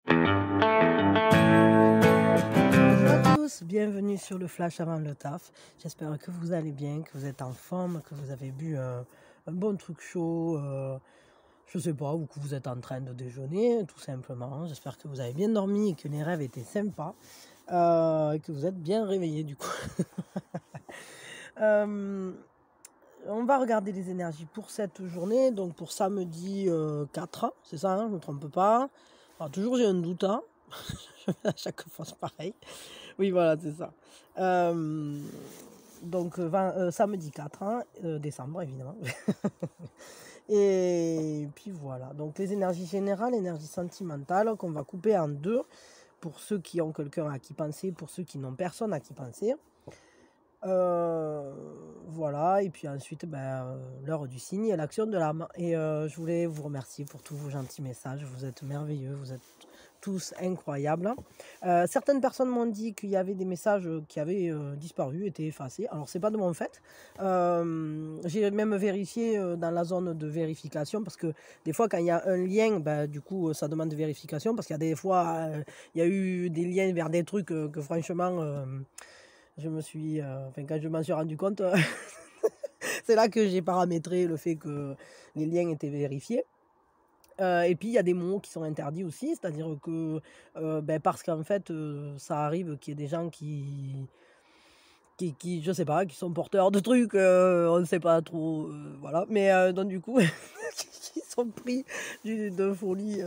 Bonjour à tous, bienvenue sur le Flash avant le taf. J'espère que vous allez bien, que vous êtes en forme, que vous avez bu un bon truc chaud, je sais pas, ou que vous êtes en train de déjeuner, tout simplement. J'espère que vous avez bien dormi et que les rêves étaient sympas, et que vous êtes bien réveillés du coup. On va regarder les énergies pour cette journée, donc pour samedi 4, c'est ça, hein, je ne me trompe pas. Alors, toujours j'ai un doute, hein. À chaque fois c'est pareil. Oui, voilà, c'est ça. Donc, samedi 4 hein, décembre, évidemment. Et puis voilà. Donc, les énergies générales, énergie sentimentale, qu'on va couper en deux pour ceux qui ont quelqu'un à qui penser, pour ceux qui n'ont personne à qui penser. Voilà, et puis ensuite, l'heure du signe et l'action de l'âme. Et je voulais vous remercier pour tous vos gentils messages. Vous êtes merveilleux, vous êtes tous incroyables. Certaines personnes m'ont dit qu'il y avait des messages qui avaient disparu, étaient effacés. Alors, c'est pas de mon fait. J'ai même vérifié dans la zone de vérification parce que des fois, quand il y a un lien, du coup, ça demande de vérification parce qu'il y a des fois, il y a eu des liens vers des trucs que franchement, je me suis, quand je m'en suis rendu compte, c'est là que j'ai paramétré le fait que les liens étaient vérifiés. Et puis il y a des mots qui sont interdits aussi, c'est-à-dire que parce qu'en fait ça arrive qu'il y ait des gens qui je sais pas, qui sont porteurs de trucs, on ne sait pas trop, voilà, mais donc du coup qui sont pris de folie.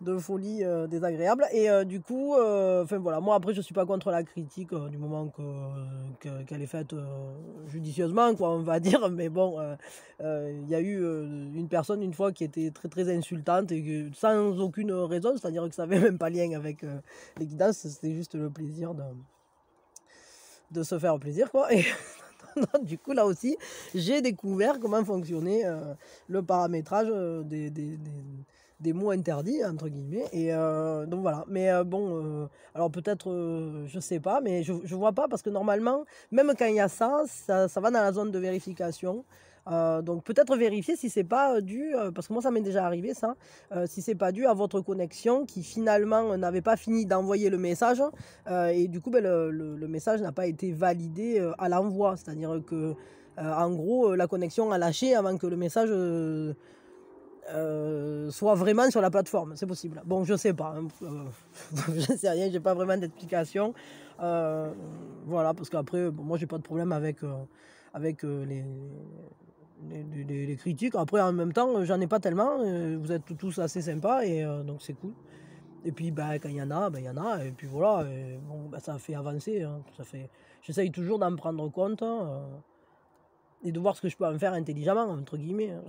De folie désagréable et du coup voilà, moi après je suis pas contre la critique du moment qu'elle est faite judicieusement, quoi, on va dire, mais bon, il y a eu une personne une fois qui était très très insultante et sans aucune raison, c'est-à-dire que ça avait même pas lien avec les guidances, c'était juste le plaisir de se faire plaisir, quoi. Et du coup là aussi j'ai découvert comment fonctionnait le paramétrage des mots interdits entre guillemets, et donc voilà, mais alors peut-être je sais pas, mais je vois pas parce que normalement même quand il y a ça va dans la zone de vérification. Donc peut-être vérifier si c'est pas dû, parce que moi ça m'est déjà arrivé ça, si c'est pas dû à votre connexion qui finalement n'avait pas fini d'envoyer le message, et du coup le message n'a pas été validé à l'envoi, c'est-à-dire que en gros la connexion a lâché avant que le message soit vraiment sur la plateforme, c'est possible. Bon, je sais pas, hein, je sais rien, j'ai pas vraiment d'explication. Voilà, parce qu'après, bon, moi j'ai pas de problème avec les critiques. Après, en même temps, j'en ai pas tellement. Vous êtes tous assez sympas et donc c'est cool. Et puis, quand il y en a, il y en a. Et puis voilà, et bon, ça fait avancer, hein, ça fait. J'essaye toujours d'en prendre compte, hein, et de voir ce que je peux en faire intelligemment, entre guillemets, hein.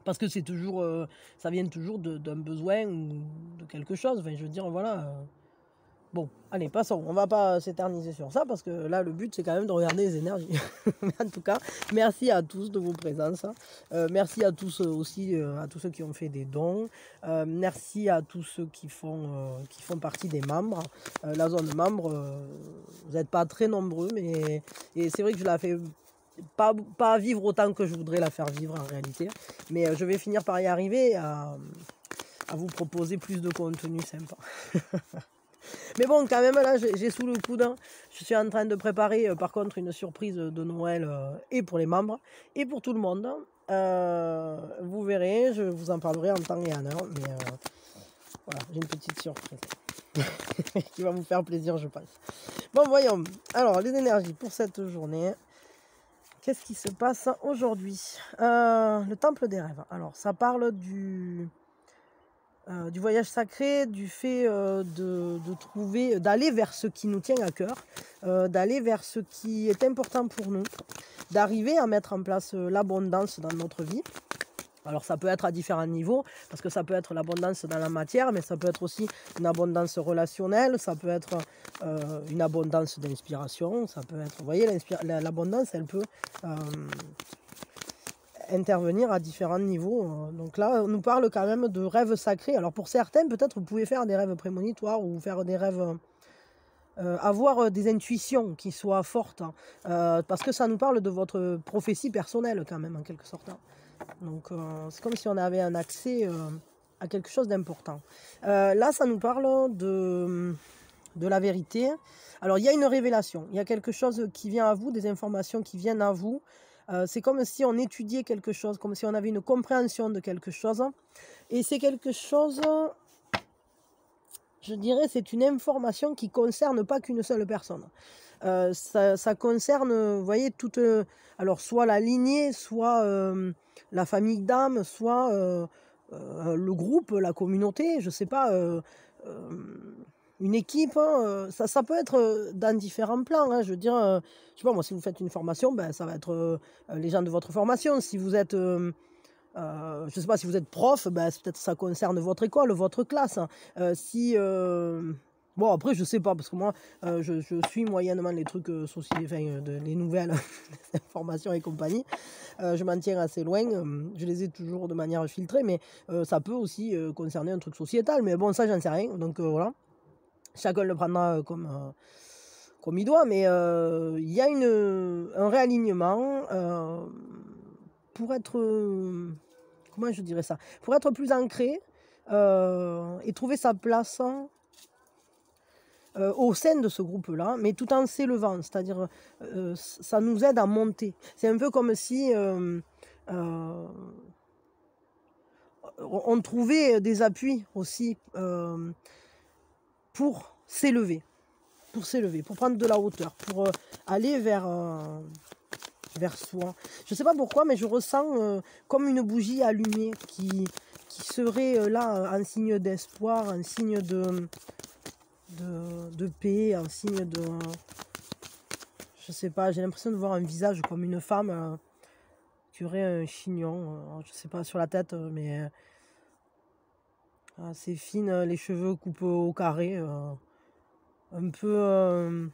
Parce que c'est toujours, ça vient toujours d'un besoin ou de quelque chose. Enfin, je veux dire, voilà. Bon, allez, passons. On va pas s'éterniser sur ça parce que là, le but, c'est quand même de regarder les énergies. En tout cas, merci à tous de vos présences. Merci à tous aussi, à tous ceux qui ont fait des dons. Merci à tous ceux qui font partie des membres. La zone membre, vous n'êtes pas très nombreux, mais et c'est vrai que je la fais pas vivre autant que je voudrais la faire vivre en réalité. Mais je vais finir par y arriver à vous proposer plus de contenu sympa. Mais bon, quand même, là, j'ai sous le coude, hein. Je suis en train de préparer, par contre, une surprise de Noël, et pour les membres, et pour tout le monde. Vous verrez, je vous en parlerai en temps et en heure. Mais voilà, j'ai une petite surprise qui va vous faire plaisir, je pense. Bon, voyons. Alors, les énergies pour cette journée. Qu'est-ce qui se passe aujourd'hui? Le temple des rêves. Alors, ça parle du voyage sacré, du fait de trouver, d'aller vers ce qui nous tient à cœur, d'aller vers ce qui est important pour nous, d'arriver à mettre en place l'abondance dans notre vie. Alors ça peut être à différents niveaux, parce que ça peut être l'abondance dans la matière, mais ça peut être aussi une abondance relationnelle, ça peut être une abondance d'inspiration, ça peut être, vous voyez, l'abondance, elle peut intervenir à différents niveaux. Donc là, on nous parle quand même de rêves sacrés. Alors pour certains, peut-être vous pouvez faire des rêves prémonitoires ou faire des rêves, avoir des intuitions qui soient fortes, parce que ça nous parle de votre prophétie personnelle quand même, en quelque sorte. Donc c'est comme si on avait un accès à quelque chose d'important. Là, ça nous parle de la vérité. Alors, il y a une révélation, il y a quelque chose qui vient à vous, des informations qui viennent à vous. C'est comme si on étudiait quelque chose, comme si on avait une compréhension de quelque chose. Et c'est quelque chose, je dirais, c'est une information qui ne concerne pas qu'une seule personne. Ça concerne, vous voyez, toute, alors soit la lignée, soit la famille d'âme, soit le groupe, la communauté, je ne sais pas, une équipe, hein, ça peut être dans différents plans, hein, je veux dire, je sais pas moi, si vous faites une formation, ben, ça va être les gens de votre formation. Si vous êtes, je ne sais pas, si vous êtes prof, ben, peut-être ça concerne votre école, votre classe. Bon, après, je sais pas, parce que moi, je suis moyennement les trucs sociaux, enfin, les nouvelles, les informations et compagnie. Je m'en tiens assez loin. Je les ai toujours de manière filtrée, mais ça peut aussi concerner un truc sociétal. Mais bon, ça, j'en sais rien. Donc voilà. Chacun le prendra comme il doit, mais il y a un réalignement pour être, comment je dirais ça, pour être plus ancré et trouver sa place au sein de ce groupe-là, mais tout en s'élevant, c'est-à-dire ça nous aide à monter. C'est un peu comme si on trouvait des appuis aussi pour s'élever. Pour prendre de la hauteur, pour aller vers soi. Je ne sais pas pourquoi, mais je ressens comme une bougie allumée qui serait là un signe d'espoir, un signe de paix, un signe de... je sais pas, j'ai l'impression de voir un visage comme une femme qui aurait un chignon, je sais pas, sur la tête, mais assez fine, les cheveux coupés au carré, un peu...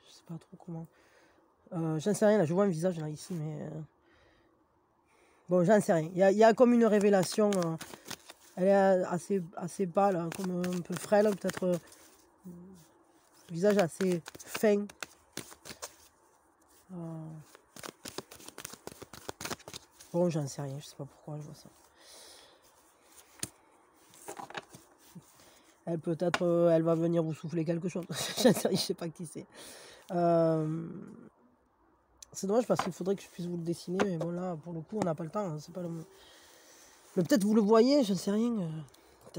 je sais pas trop comment... j'en sais rien, là, je vois un visage là, ici, mais... bon, j'en sais rien. Il y a comme une révélation. Elle est assez pâle, hein, comme un peu frêle, peut-être. Visage assez fin. Bon, j'en sais rien, je sais pas pourquoi je vois ça. Elle peut-être, elle va venir vous souffler quelque chose. J'en sais rien, je sais pas qui c'est. C'est dommage parce qu'il faudrait que je puisse vous le dessiner, mais bon là, pour le coup, on n'a pas le temps. Hein, c'est pas le... Mais peut-être vous le voyez, je ne sais rien.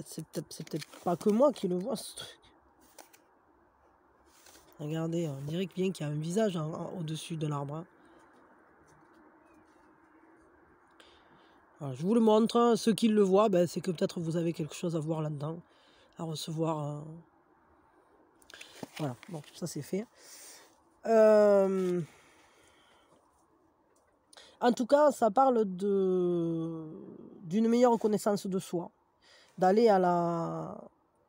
C'est peut-être pas que moi qui le vois, ce truc. Regardez, on dirait bien qu'il y a un visage au-dessus de l'arbre. Hein. Voilà, je vous le montre. Hein. Ceux qui le voient, ben, c'est que peut-être vous avez quelque chose à voir là-dedans, à recevoir. Voilà, bon, ça c'est fait. En tout cas, ça parle d'une meilleure connaissance de soi, d'aller à la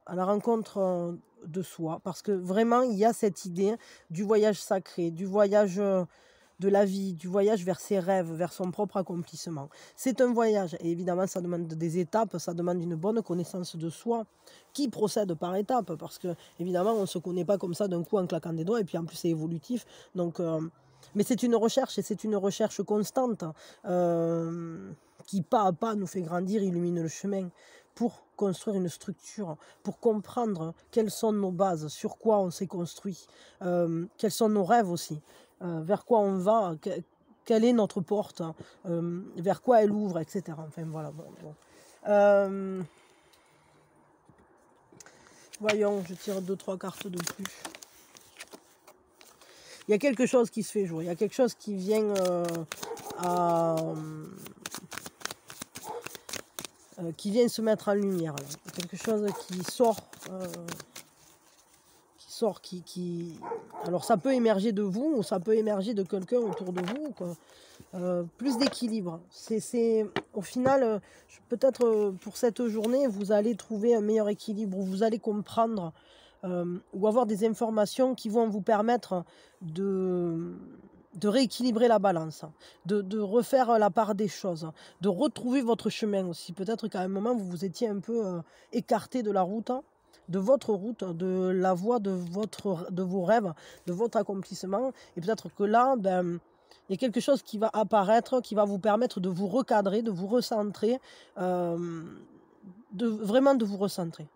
rencontre de soi, parce que vraiment, il y a cette idée du voyage sacré, du voyage de la vie, du voyage vers ses rêves, vers son propre accomplissement. C'est un voyage, et évidemment, ça demande des étapes, ça demande une bonne connaissance de soi, qui procède par étapes, parce que, évidemment, on ne se connaît pas comme ça d'un coup en claquant des doigts, et puis en plus, c'est évolutif, donc... mais c'est une recherche, et c'est une recherche constante, qui pas à pas nous fait grandir, illumine le chemin, pour construire une structure, pour comprendre quelles sont nos bases, sur quoi on s'est construit, quels sont nos rêves aussi, vers quoi on va, quelle est notre porte, vers quoi elle ouvre, etc. Enfin voilà. Bon. Voyons, je tire 2-3 cartes de plus. Il y a quelque chose qui se fait jour, il y a quelque chose qui vient qui vient se mettre en lumière. Là. Quelque chose qui sort, qui... Alors ça peut émerger de vous, ou ça peut émerger de quelqu'un autour de vous, quoi. Plus d'équilibre. Au final, peut-être pour cette journée, vous allez trouver un meilleur équilibre, où vous allez comprendre ou avoir des informations qui vont vous permettre de rééquilibrer la balance, de refaire la part des choses, de retrouver votre chemin aussi. Peut-être qu'à un moment, vous vous étiez un peu écarté de la route, de votre route, de la voie de vos rêves, de votre accomplissement. Et peut-être que là, ben, Il y a quelque chose qui va apparaître, qui va vous permettre de vous recadrer, de vous recentrer, vraiment de vous recentrer.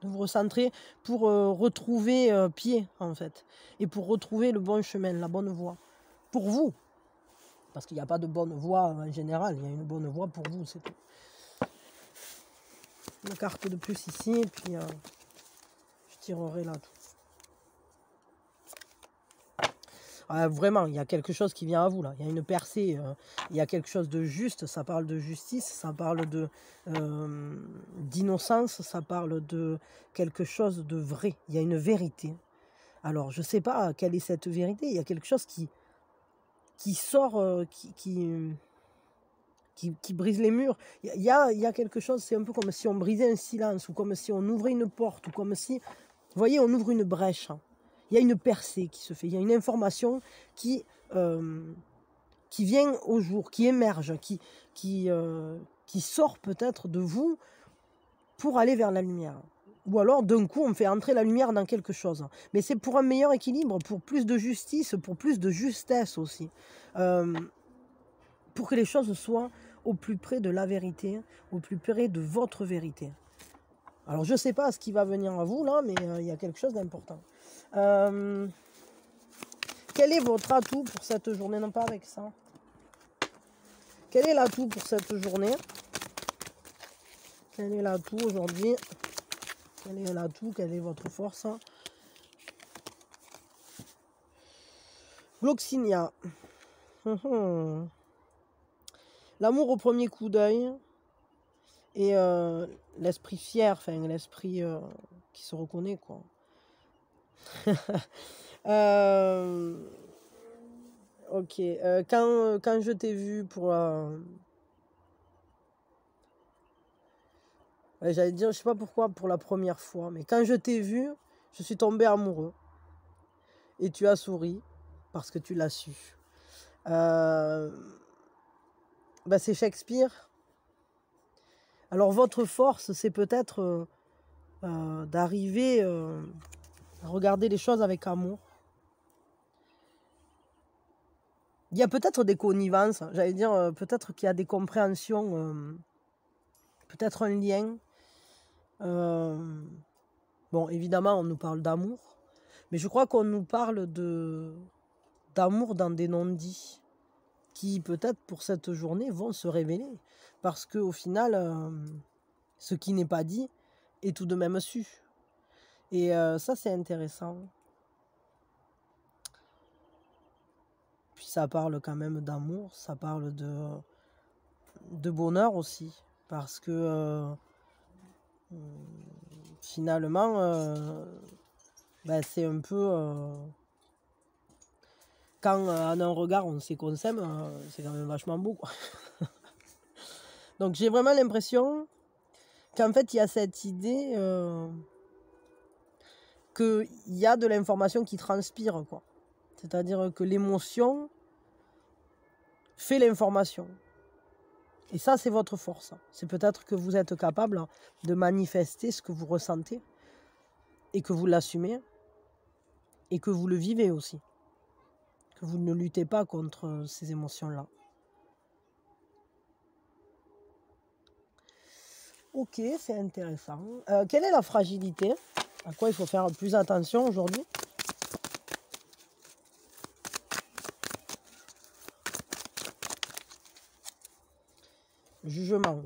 De vous recentrer pour retrouver pied, en fait. Et pour retrouver le bon chemin, la bonne voie. Pour vous. Parce qu'il n'y a pas de bonne voie en général. Il y a une bonne voie pour vous, c'est tout. Une carte de plus ici, et puis je tirerai là tout. Vraiment, il y a quelque chose qui vient à vous là. Il y a une percée, il y a quelque chose de juste. Ça parle de justice, ça parle d'innocence, ça parle de quelque chose de vrai. Il y a une vérité. Alors, je ne sais pas quelle est cette vérité. Il y a quelque chose qui sort, qui brise les murs. Il y a quelque chose, c'est un peu comme si on brisait un silence, ou comme si on ouvrait une porte, ou comme si, vous voyez, on ouvre une brèche. Il y a une percée qui se fait, il y a une information qui vient au jour, qui émerge, qui sort peut-être de vous pour aller vers la lumière. Ou alors, d'un coup, on fait entrer la lumière dans quelque chose. Mais c'est pour un meilleur équilibre, pour plus de justice, pour plus de justesse aussi. Pour que les choses soient au plus près de la vérité, au plus près de votre vérité. Alors, je ne sais pas ce qui va venir à vous, là, mais il y a quelque chose d'important. Quel est votre atout pour cette journée? Non, pas avec ça. Quel est l'atout pour cette journée? Quel est l'atout aujourd'hui? Quel est l'atout? Quelle est votre force? Gloxinia. L'amour au premier coup d'œil. Et l'esprit fier, enfin l'esprit qui se reconnaît, quoi. Ok. Quand je t'ai vu pour... j'allais dire, je sais pas pourquoi, pour la première fois, mais quand je t'ai vu, je suis tombé amoureux. Et tu as souri, parce que tu l'as su. C'est Shakespeare. Alors votre force, c'est peut-être d'arriver à regarder les choses avec amour. Il y a peut-être des connivences, j'allais dire, peut-être qu'il y a des compréhensions, peut-être un lien. Bon, évidemment, on nous parle d'amour, mais je crois qu'on nous parle d'amour dans des non-dits qui, peut-être, pour cette journée, vont se révéler. Parce qu'au final, ce qui n'est pas dit est tout de même su. Et ça, c'est intéressant. Puis ça parle quand même d'amour, ça parle de bonheur aussi. Parce que finalement, c'est un peu... quand en un regard on sait qu'on s'aime, c'est quand même vachement beau, quoi. Donc j'ai vraiment l'impression qu'en fait il y a cette idée qu'il y a de l'information qui transpire, quoi. C'est-à-dire que l'émotion fait l'information. Et ça, c'est votre force. C'est peut-être que vous êtes capable de manifester ce que vous ressentez et que vous l'assumez et que vous le vivez aussi. Que vous ne luttez pas contre ces émotions-là. Ok, c'est intéressant. Quelle est la fragilité? À quoi il faut faire plus attention aujourd'hui? Jugement.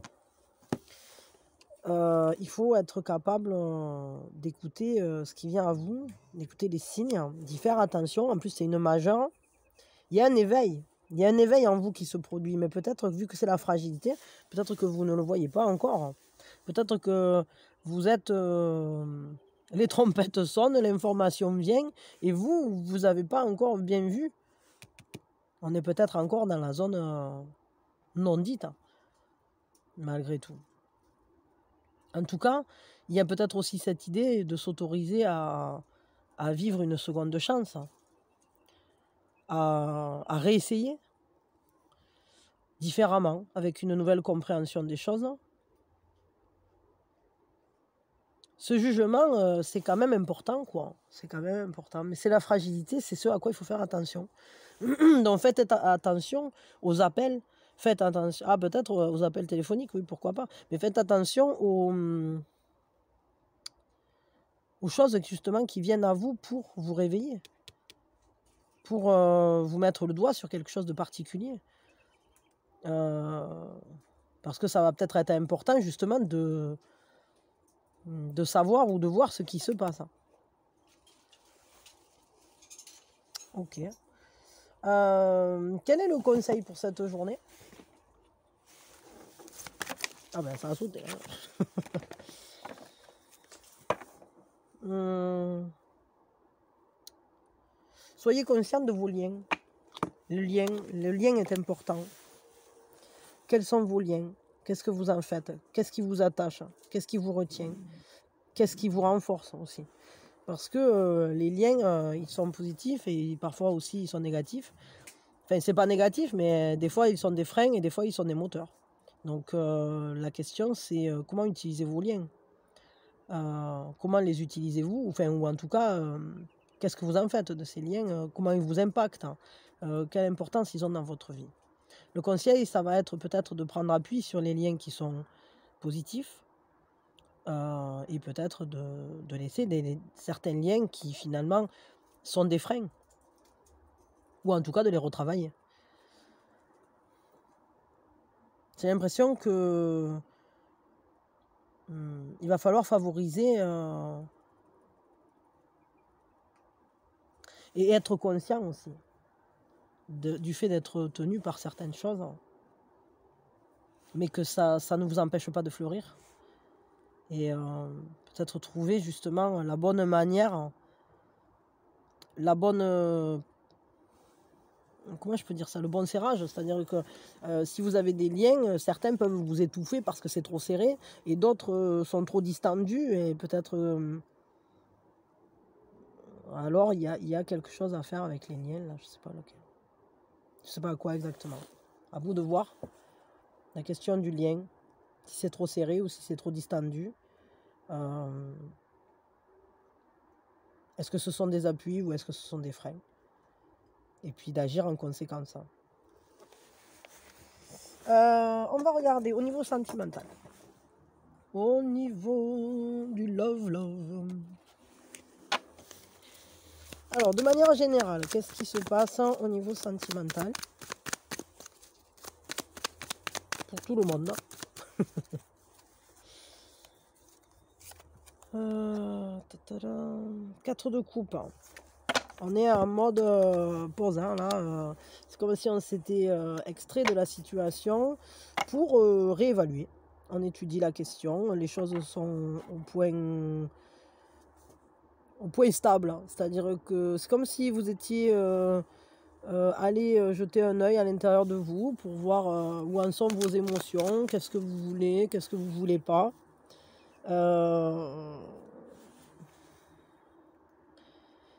Il faut être capable d'écouter ce qui vient à vous, d'écouter les signes, d'y faire attention. En plus, c'est une majeure. Il y a un éveil. Il y a un éveil en vous qui se produit. Mais peut-être, vu que c'est la fragilité, peut-être que vous ne le voyez pas encore. Peut-être que vous êtes... les trompettes sonnent, l'information vient, et vous n'avez pas encore bien vu. On est peut-être encore dans la zone non dite, malgré tout. En tout cas, il y a peut-être aussi cette idée de s'autoriser à vivre une seconde chance, à réessayer différemment, avec une nouvelle compréhension des choses. Ce jugement, c'est quand même important, quoi. C'est quand même important. Mais c'est la fragilité, c'est ce à quoi il faut faire attention. Donc faites attention aux appels, faites attention, ah peut-être aux appels téléphoniques, oui, pourquoi pas, mais faites attention aux choses justement qui viennent à vous pour vous réveiller, pour vous mettre le doigt sur quelque chose de particulier. Parce que ça va peut-être être important justement de savoir ou de voir ce qui se passe. Ok. Quel est le conseil pour cette journée? Ah ben ça a sauté. Hein. Soyez conscient de vos liens. Le lien est important. Quels sont vos liens? Qu'est-ce que vous en faites? Qu'est-ce qui vous attache? Qu'est-ce qui vous retient? Qu'est-ce qui vous renforce aussi? Parce que les liens, ils sont positifs et parfois aussi ils sont négatifs. Enfin, c'est pas négatif, mais des fois ils sont des freins et des fois ils sont des moteurs. Donc la question c'est comment utiliser vos liens? Comment les utilisez-vous? Enfin, ou en tout cas, qu'est-ce que vous en faites de ces liens? Comment ils vous impactent? Quelle importance ils ont dans votre vie? Le conseil, ça va être peut-être de prendre appui sur les liens qui sont positifs et peut-être de laisser certains liens qui finalement sont des freins. Ou en tout cas de les retravailler. J'ai l'impression que il va falloir favoriser et être conscient aussi du fait d'être tenu par certaines choses, mais que ça ne vous empêche pas de fleurir. Et peut-être trouver justement la bonne manière, la bonne... comment je peux dire ça? Le bon serrage, c'est-à-dire que si vous avez des liens, certains peuvent vous étouffer parce que c'est trop serré, et d'autres sont trop distendus, et peut-être... alors il y a quelque chose à faire avec les liens, là, je sais pas lequel. Je sais pas à quoi exactement. À vous de voir. La question du lien, si c'est trop serré ou si c'est trop distendu. Est-ce que ce sont des appuis ou est-ce que ce sont des freins? Et puis d'agir en conséquence. On va regarder au niveau sentimental. Au niveau du love. Alors, de manière générale, qu'est-ce qui se passe au niveau sentimental? Pour tout le monde. 4 de coupe. On est en mode pause, hein, là. C'est comme si on s'était extrait de la situation pour réévaluer. On étudie la question, les choses sont au point stable. C'est-à-dire que c'est comme si vous étiez allé jeter un œil à l'intérieur de vous pour voir où en sont vos émotions, qu'est-ce que vous voulez, qu'est-ce que vous voulez pas.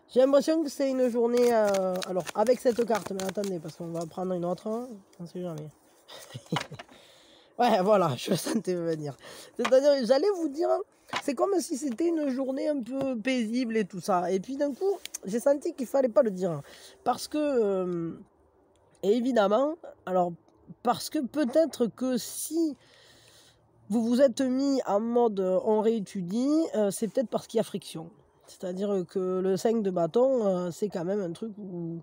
J'ai l'impression que c'est une journée... alors, avec cette carte, mais attendez, parce qu'on va prendre une autre, hein, on ne sait jamais. Ouais, voilà, je sentais venir. C'est-à-dire, j'allais vous dire, c'est comme si c'était une journée un peu paisible et tout ça. Et puis d'un coup, j'ai senti qu'il fallait pas le dire. Parce que, et évidemment, alors, parce que peut-être que si vous vous êtes mis en mode on réétudie, c'est peut-être parce qu'il y a friction. C'est-à-dire que le 5 de bâton, c'est quand même un truc où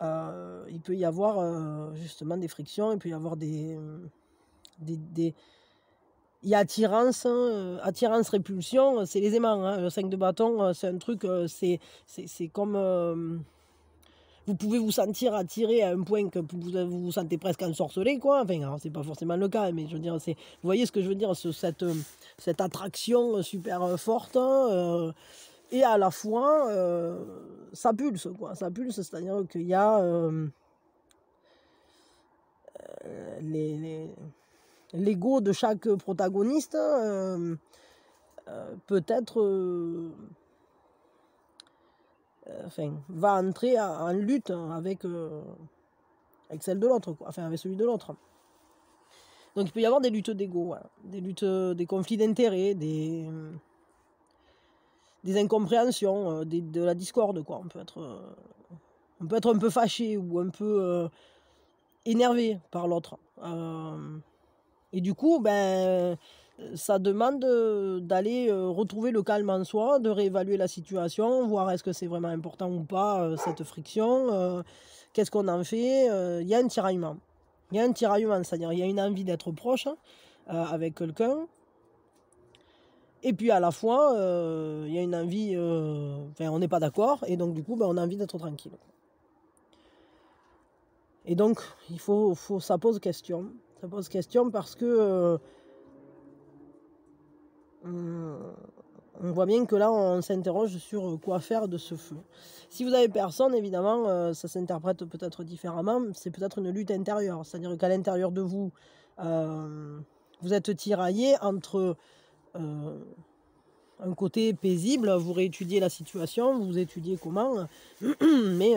il peut y avoir justement des frictions, il peut y avoir il y a attirance, attirance-répulsion, c'est les aimants. Hein. Le 5 de bâton, c'est un truc, c'est comme... vous pouvez vous sentir attiré à un point que vous vous sentez presque ensorcelé, quoi. Enfin, c'est pas forcément le cas, mais je veux dire, vous voyez ce que je veux dire, cette attraction super forte, et à la fois, ça pulse, quoi. Ça pulse, c'est-à-dire qu'il y a l'ego de chaque protagoniste, peut-être... va entrer en lutte avec celle de l'autre, enfin avec celui de l'autre. Donc il peut y avoir des luttes d'ego, hein, des luttes, des conflits d'intérêts, des incompréhensions, de la discorde, quoi. On peut être On peut être un peu fâché ou un peu énervé par l'autre. Et du coup, ben, ça demande d'aller retrouver le calme en soi, de réévaluer la situation, voir est-ce que c'est vraiment important ou pas cette friction, qu'est-ce qu'on en fait. Il y a un tiraillement. Il y a un tiraillement, c'est-à-dire il y a une envie d'être proche avec quelqu'un. Et puis à la fois, il y a une envie, enfin on n'est pas d'accord, et donc du coup, ben, on a envie d'être tranquille. Et donc, ça pose question. Ça pose question parce que on voit bien que là, on s'interroge sur quoi faire de ce feu. Si vous avez personne, évidemment, ça s'interprète peut-être différemment. C'est peut-être une lutte intérieure. C'est-à-dire qu'à l'intérieur de vous, vous êtes tiraillé entre un côté paisible, vous réétudiez la situation, vous étudiez comment, mais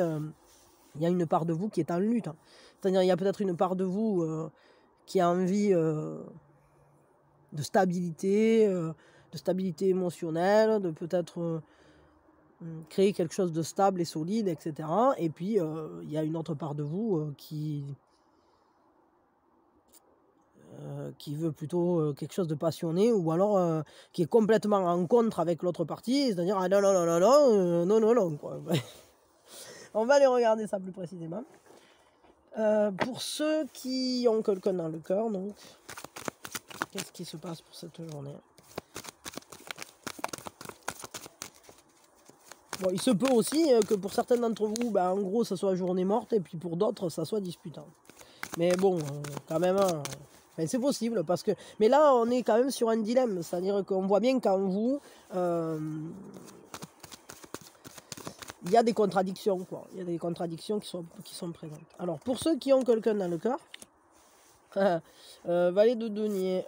il y a une part de vous qui est en lutte. C'est-à-dire il y a peut-être une part de vous qui a envie de stabilité émotionnelle, de peut-être créer quelque chose de stable et solide, etc. Et puis il y a une autre part de vous qui veut plutôt quelque chose de passionné, ou alors qui est complètement en contre avec l'autre partie, c'est-à-dire ah non non non non non non non non quoi. On va aller regarder ça plus précisément. Pour ceux qui ont quelqu'un dans le cœur, donc qu'est-ce qui se passe pour cette journée? Bon, il se peut aussi que pour certains d'entre vous, ben, en gros, ça soit journée morte, et puis pour d'autres, ça soit disputant. Mais bon, quand même, ben, c'est possible, parce que... Mais là, on est quand même sur un dilemme, c'est-à-dire qu'on voit bien qu'en vous, il y a des contradictions, quoi. Il y a des contradictions qui sont présentes. Alors, pour ceux qui ont quelqu'un dans le cœur, Valet de denier...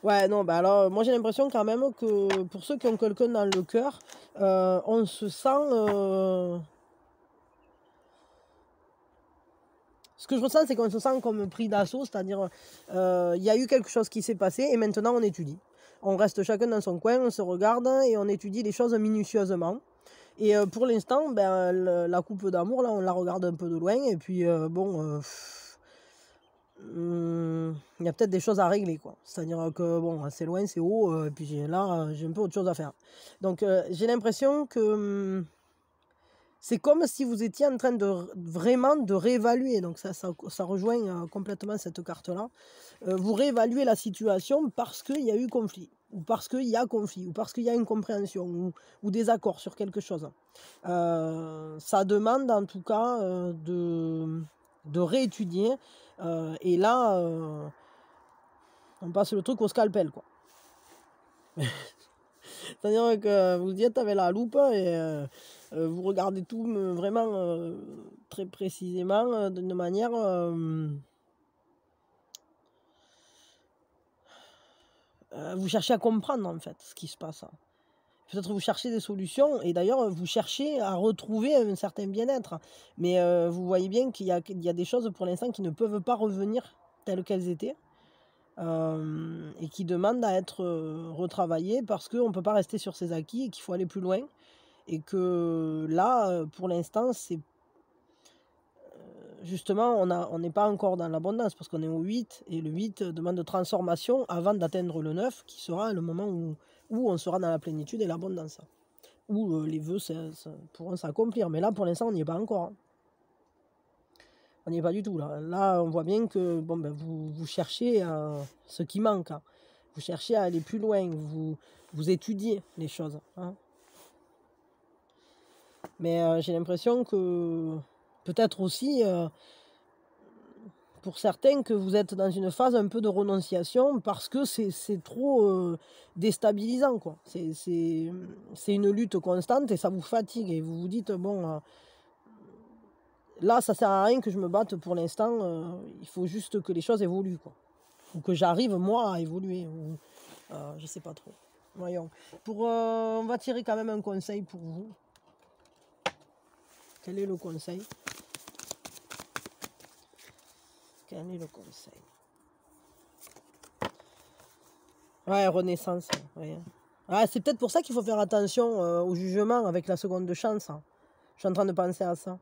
Ouais, non, bah alors, moi j'ai l'impression quand même que pour ceux qui ont quelqu'un dans le cœur, on se sent... Ce que je ressens, c'est qu'on se sent comme pris d'assaut, c'est-à-dire, il y a eu quelque chose qui s'est passé et maintenant on étudie. On reste chacun dans son coin, on se regarde et on étudie les choses minutieusement. Et pour l'instant, ben, la coupe d'amour, là, on la regarde un peu de loin et puis, bon... il y a peut-être des choses à régler, quoi. C'est-à-dire que bon, c'est loin, c'est haut, et puis là, j'ai un peu autre chose à faire. Donc j'ai l'impression que c'est comme si vous étiez en train de vraiment de réévaluer. Donc ça rejoint complètement cette carte-là. Vous réévaluez la situation parce qu'il y a eu conflit, ou parce qu'il y a conflit, ou parce qu'il y a incompréhension, ou désaccord sur quelque chose. Ça demande en tout cas de réétudier. Et là, on passe le truc au scalpel, quoi. C'est-à-dire que vous y êtes avec la loupe et vous regardez tout vraiment très précisément, d'une manière... vous cherchez à comprendre, en fait, ce qui se passe. Peut-être vous cherchez des solutions, et d'ailleurs, vous cherchez à retrouver un certain bien-être. Mais vous voyez bien qu'il y a des choses, pour l'instant, qui ne peuvent pas revenir telles qu'elles étaient. Et qui demandent à être retravaillées parce qu'on ne peut pas rester sur ses acquis et qu'il faut aller plus loin. Et que là, pour l'instant, c'est justement, on n'est pas encore dans l'abondance parce qu'on est au 8 et le 8 demande de transformation avant d'atteindre le 9 qui sera le moment où on sera dans la plénitude et l'abondance. Où les vœux pourront s'accomplir. Mais là, pour l'instant, on n'y est pas encore. Hein. On n'y est pas du tout. Là, on voit bien que bon, ben, vous cherchez ce qui manque. Hein. Vous cherchez à aller plus loin. Vous étudiez les choses. Hein. Mais j'ai l'impression que peut-être aussi, pour certains, que vous êtes dans une phase un peu de renonciation parce que c'est trop déstabilisant. Quoi. C'est une lutte constante et ça vous fatigue. Et vous vous dites, bon... là, ça sert à rien que je me batte pour l'instant. Il faut juste que les choses évoluent, quoi. Ou que j'arrive, moi, à évoluer. Ou, je sais pas trop. Voyons. On va tirer quand même un conseil pour vous. Quel est le conseil? Quel est le conseil? Ouais, renaissance. Ouais. Ah, c'est peut-être pour ça qu'il faut faire attention au jugement avec la seconde chance. Hein. Je suis en train de penser à ça.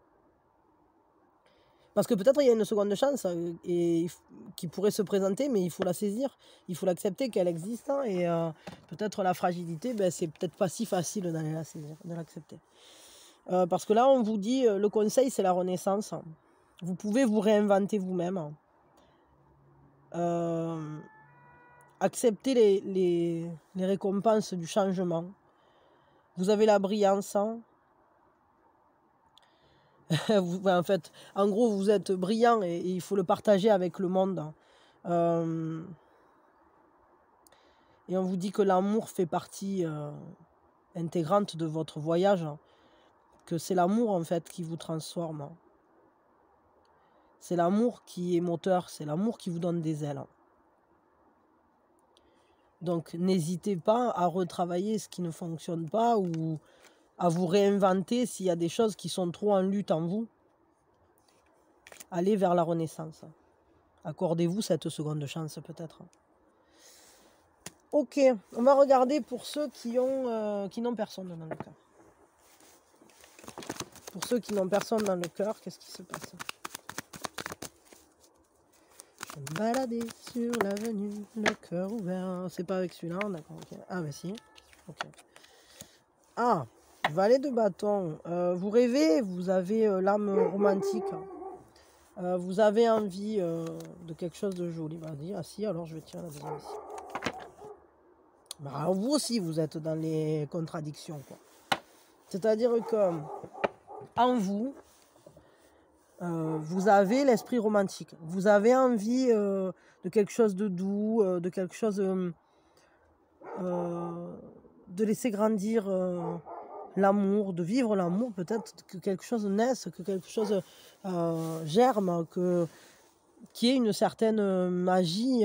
Parce que peut-être il y a une seconde chance qui pourrait se présenter, mais il faut la saisir, il faut l'accepter qu'elle existe. Hein, et peut-être la fragilité, ben, c'est peut-être pas si facile d'aller la saisir, de l'accepter. Parce que là, on vous dit, le conseil, c'est la renaissance. Vous pouvez vous réinventer vous-même. Accepter les récompenses du changement. Vous avez la brillance. En fait, en gros, vous êtes brillant et il faut le partager avec le monde. Et on vous dit que l'amour fait partie intégrante de votre voyage, que c'est l'amour en fait qui vous transforme. C'est l'amour qui est moteur, c'est l'amour qui vous donne des ailes. Donc n'hésitez pas à retravailler ce qui ne fonctionne pas ou à vous réinventer s'il y a des choses qui sont trop en lutte en vous. Allez vers la renaissance. Accordez-vous cette seconde chance peut-être. Ok, on va regarder pour ceux qui n'ont personne dans le cœur. Pour ceux qui n'ont personne dans le cœur, qu'est-ce qui se passe? Je me baladais sur l'avenue, le cœur ouvert. C'est pas avec celui-là, d'accord. Okay. Ah, mais si. Ok. Ah, valet de bâton. Vous rêvez, vous avez l'âme romantique. Vous avez envie de quelque chose de joli. Vas-y, ah si, alors je vais tirer la deuxième ici. Bah, vous aussi, vous êtes dans les contradictions, quoi. C'est-à-dire que en vous, vous avez l'esprit romantique. Vous avez envie de quelque chose de doux, de quelque chose de laisser grandir l'amour, de vivre l'amour, peut-être que quelque chose naisse, que quelque chose germe, qu'il y ait une certaine magie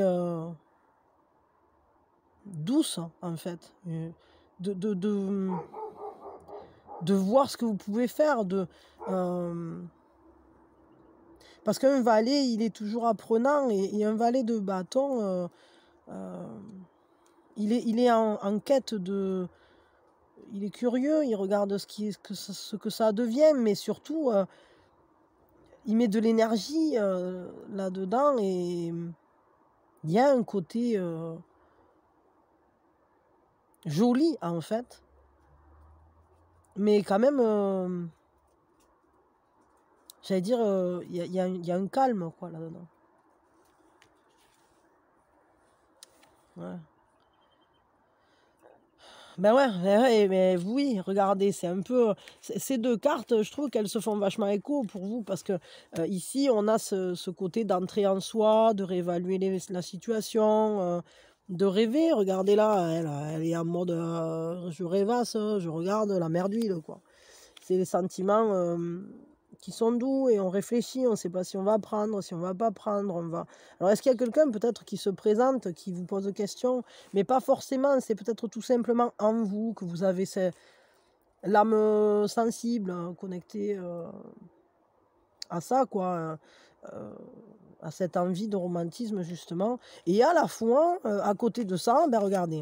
douce, en fait. De voir ce que vous pouvez faire, parce qu'un valet, il est toujours apprenant, et un valet de bâton, il est en quête de... Il est curieux, il regarde ce que ça devient, mais surtout, il met de l'énergie là-dedans, et il y a un côté joli, en fait, mais quand même, j'allais dire, il y a un calme, quoi, là-dedans. Ouais. Ben ouais, mais oui, regardez, c'est un peu... Ces deux cartes, je trouve qu'elles se font vachement écho pour vous, parce que ici, on a ce côté d'entrer en soi, de réévaluer la situation, de rêver. Regardez là, elle est en mode je rêvasse, je regarde la mer d'huile, quoi. C'est les sentiments qui sont doux, et on réfléchit, on ne sait pas si on va prendre, si on va pas prendre, on va... Alors est-ce qu'il y a quelqu'un peut-être qui se présente, qui vous pose des questions, mais pas forcément, c'est peut-être tout simplement en vous que vous avez l'âme sensible, connectée à ça, quoi, à cette envie de romantisme, justement. Et à la fois, à côté de ça, ben regardez,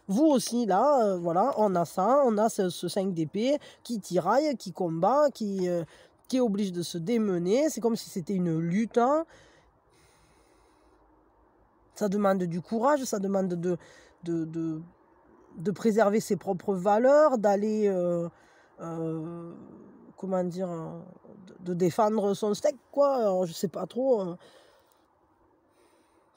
vous aussi, là, voilà, on a ça, on a ce 5 d'épée qui tiraille, qui combat, qui oblige de se démener. C'est comme si c'était une lutte. Hein. Ça demande du courage, ça demande de préserver ses propres valeurs, d'aller, comment dire, de défendre son steak, quoi. Alors, je sais pas trop.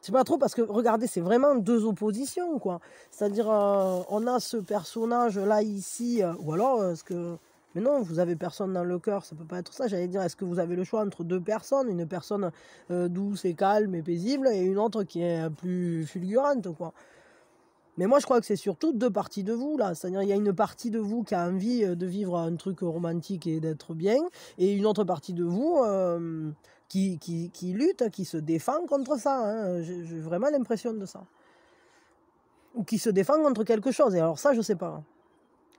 C'est pas trop, parce que regardez, c'est vraiment deux oppositions, quoi. C'est-à-dire, on a ce personnage-là ici, ou alors, est-ce que... Mais non, vous avez personne dans le cœur, ça peut pas être ça. J'allais dire, est-ce que vous avez le choix entre deux personnes, une personne douce et calme et paisible, et une autre qui est plus fulgurante, quoi. Mais moi, je crois que c'est surtout deux parties de vous, là. C'est-à-dire, il y a une partie de vous qui a envie de vivre un truc romantique et d'être bien, et une autre partie de vous qui lutte, qui se défend contre ça. Hein. J'ai vraiment l'impression de ça. Ou qui se défend contre quelque chose. Et alors ça, je sais pas.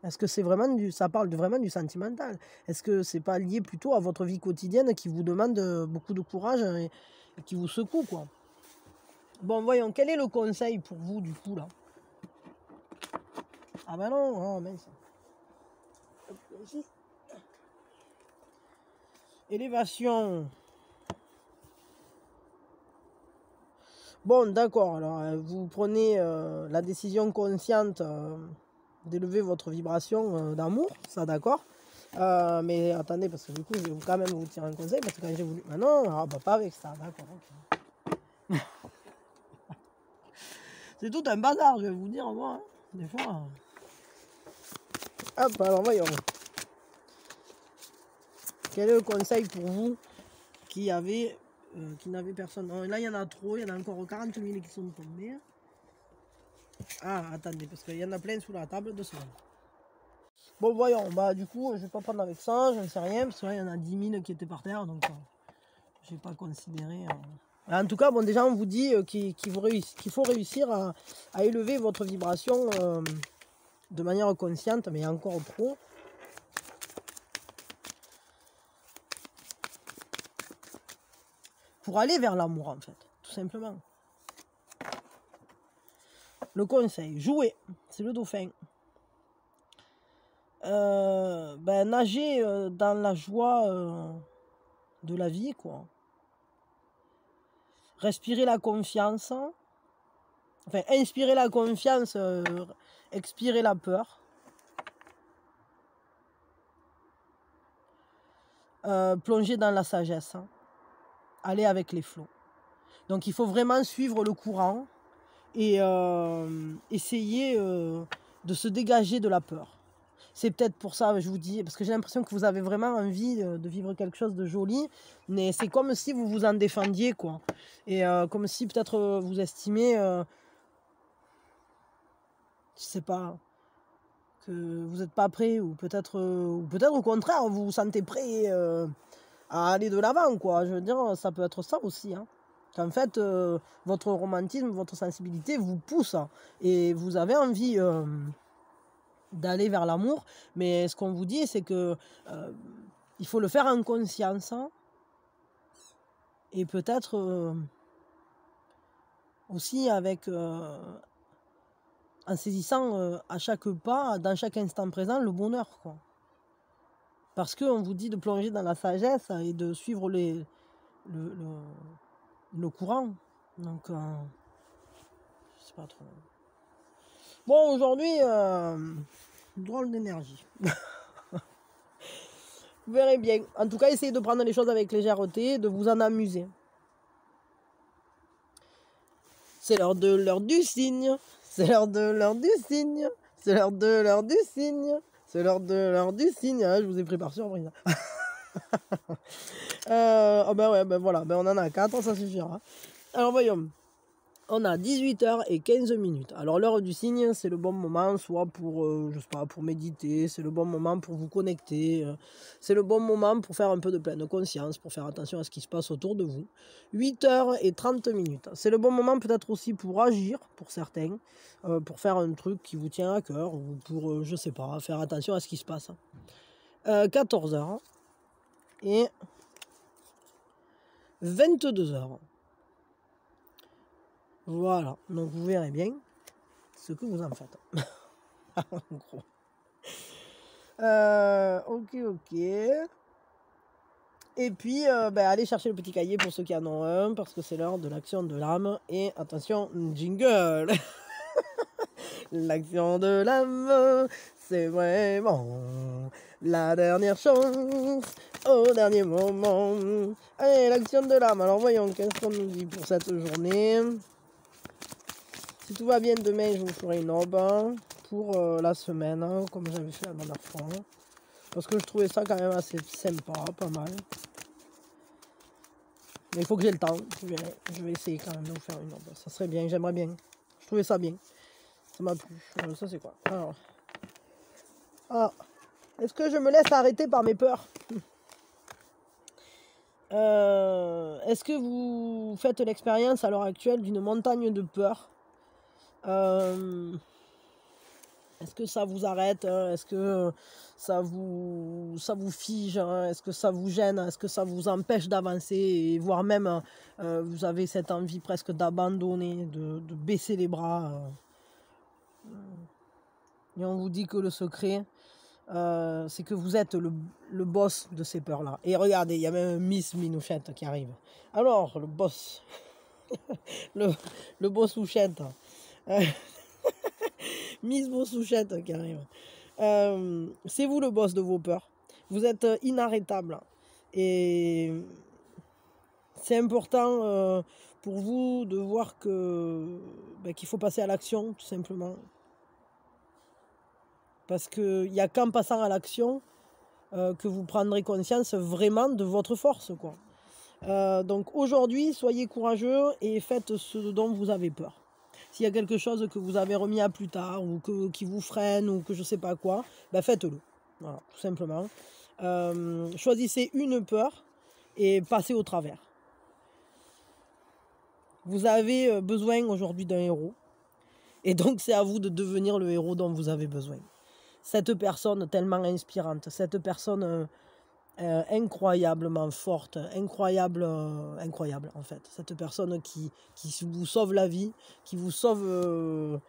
Est-ce que c'est vraiment ça parle vraiment du sentimental? Est-ce que c'est pas lié plutôt à votre vie quotidienne qui vous demande beaucoup de courage et qui vous secoue, quoi? Bon, voyons, quel est le conseil pour vous, du coup, là? Ah ben non, oh, mince. Élévation. Bon, d'accord, alors vous prenez la décision consciente d'élever votre vibration d'amour, ça d'accord. Mais attendez, parce que du coup, je vais quand même vous tirer un conseil, parce que quand j'ai voulu... Ah non, ah, bah, pas avec ça, d'accord, ok. C'est tout un bazar, je vais vous dire, moi, hein, des fois. Hop, alors voyons. Quel est le conseil pour vous qui n'avez personne? Non, là, il y en a trop, il y en a encore 40 000 qui sont tombés. Ah, attendez, parce qu'il y en a plein sous la table, 2 secondes. Bon, voyons, bah du coup, je vais pas prendre avec ça, je ne sais rien, parce que là, il y en a 10 000 qui étaient par terre, donc je n'ai pas considéré. En tout cas, bon, déjà, on vous dit qu'il faut réussir à élever votre vibration de manière consciente, mais encore trop. Pour aller vers l'amour, en fait, tout simplement. Le conseil, jouer, c'est le dauphin. Nager dans la joie de la vie, quoi. Respirer la confiance. Enfin, inspirer la confiance, expirer la peur. Plonger dans la sagesse. Aller avec les flots. Donc, il faut vraiment suivre le courant et essayer de se dégager de la peur. C'est peut-être pour ça, je vous dis, parce que j'ai l'impression que vous avez vraiment envie de vivre quelque chose de joli, mais c'est comme si vous vous en défendiez, quoi. Et comme si peut-être vous estimez, je sais pas, que vous n'êtes pas prêt, ou peut-être au contraire, vous vous sentez prêt à aller de l'avant, quoi. Je veux dire, ça peut être ça aussi, hein. Qu'en fait, votre romantisme, votre sensibilité vous pousse, et vous avez envie d'aller vers l'amour, mais ce qu'on vous dit, c'est que il faut le faire en conscience, et peut-être aussi avec en saisissant à chaque pas, dans chaque instant présent, le bonheur, quoi. Parce qu'on vous dit de plonger dans la sagesse et de suivre le courant. Donc, je sais pas trop. Bon, aujourd'hui, drôle d'énergie. Vous verrez bien. En tout cas, essayez de prendre les choses avec légèreté, de vous en amuser. C'est l'heure du cygne. C'est l'heure du cygne. C'est l'heure du cygne. C'est l'heure du cygne. Ah, je vous ai pris par surprise. Oh ben ouais, ben voilà, ben on en a 4, ça suffira. Alors voyons. On a 18h15. Alors l'heure du cygne, c'est le bon moment, soit pour, je sais pas, pour méditer, c'est le bon moment pour vous connecter, c'est le bon moment pour faire un peu de pleine conscience, pour faire attention à ce qui se passe autour de vous. 8h30. C'est le bon moment peut-être aussi pour agir, pour certains, pour faire un truc qui vous tient à cœur, ou pour, je sais pas, faire attention à ce qui se passe. 14h et 22h. Voilà, donc vous verrez bien ce que vous en faites. En gros. Ok. Et puis, allez chercher le petit cahier pour ceux qui en ont un, parce que c'est l'heure de l'action de l'âme. Et attention, jingle. L'action de l'âme, c'est vraiment la dernière chance, au dernier moment. Allez, l'action de l'âme. Alors voyons, qu'est-ce qu'on nous dit pour cette journée? Si tout va bien, demain, je vous ferai une aube pour la semaine, comme j'avais fait la dernière fois. Parce que je trouvais ça quand même assez sympa, pas mal. Mais il faut que j'ai le temps. Je vais essayer quand même de vous faire une aube. Ça serait bien, j'aimerais bien. Je trouvais ça bien. Ça m'a plu. Ça, c'est quoi? Alors. Ah. Est-ce que je me laisse arrêter par mes peurs? Est-ce que vous faites l'expérience à l'heure actuelle d'une montagne de peur? Est-ce que ça vous arrête? Est-ce que ça vous fige? Est-ce que ça vous gêne? Est-ce que ça vous empêche d'avancer? Et voire même, vous avez cette envie presque d'abandonner, de baisser les bras. Et on vous dit que le secret, c'est que vous êtes le boss de ces peurs-là. Et regardez, il y a même Miss Minouchette qui arrive. Alors, le boss, le boss Souchette, euh, Miss Bossouchette qui arrive. C'est vous le boss de vos peurs. Vous êtes inarrêtable. Et c'est important pour vous de voir qu'il faut passer à l'action, tout simplement. Parce qu'il n'y a qu'en passant à l'action que vous prendrez conscience vraiment de votre force, quoi. Donc aujourd'hui, soyez courageux et faites ce dont vous avez peur. S'il y a quelque chose que vous avez remis à plus tard ou qui vous freine ou que je ne sais pas quoi, ben faites-le. Voilà, tout simplement. Choisissez une peur et passez au travers. Vous avez besoin aujourd'hui d'un héros. Et donc c'est à vous de devenir le héros dont vous avez besoin. Cette personne tellement inspirante, cette personne incroyablement forte, incroyable en fait. Cette personne qui vous sauve la vie, qui vous sauve,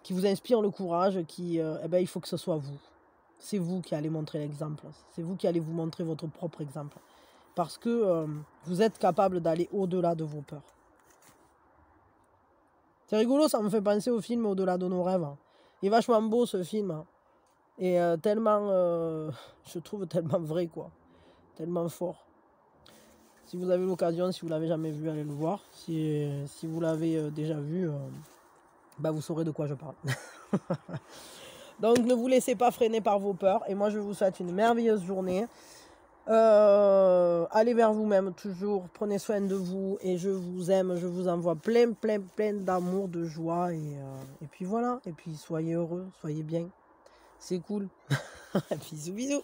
qui vous inspire le courage, il faut que ce soit vous. C'est vous qui allez montrer l'exemple. C'est vous qui allez vous montrer votre propre exemple. Parce que vous êtes capable d'aller au-delà de vos peurs. C'est rigolo, ça me fait penser au film Au-delà de nos rêves. Il est vachement beau ce film. Et tellement, je trouve tellement vrai, quoi. Tellement fort. Si vous avez l'occasion, si vous ne l'avez jamais vu, allez le voir. Si vous l'avez déjà vu, vous saurez de quoi je parle. Donc ne vous laissez pas freiner par vos peurs. Et moi, je vous souhaite une merveilleuse journée. Allez vers vous-même toujours. Prenez soin de vous. Et je vous aime. Je vous envoie plein d'amour, de joie. Et puis voilà. Et puis soyez heureux. Soyez bien. C'est cool. Bisous.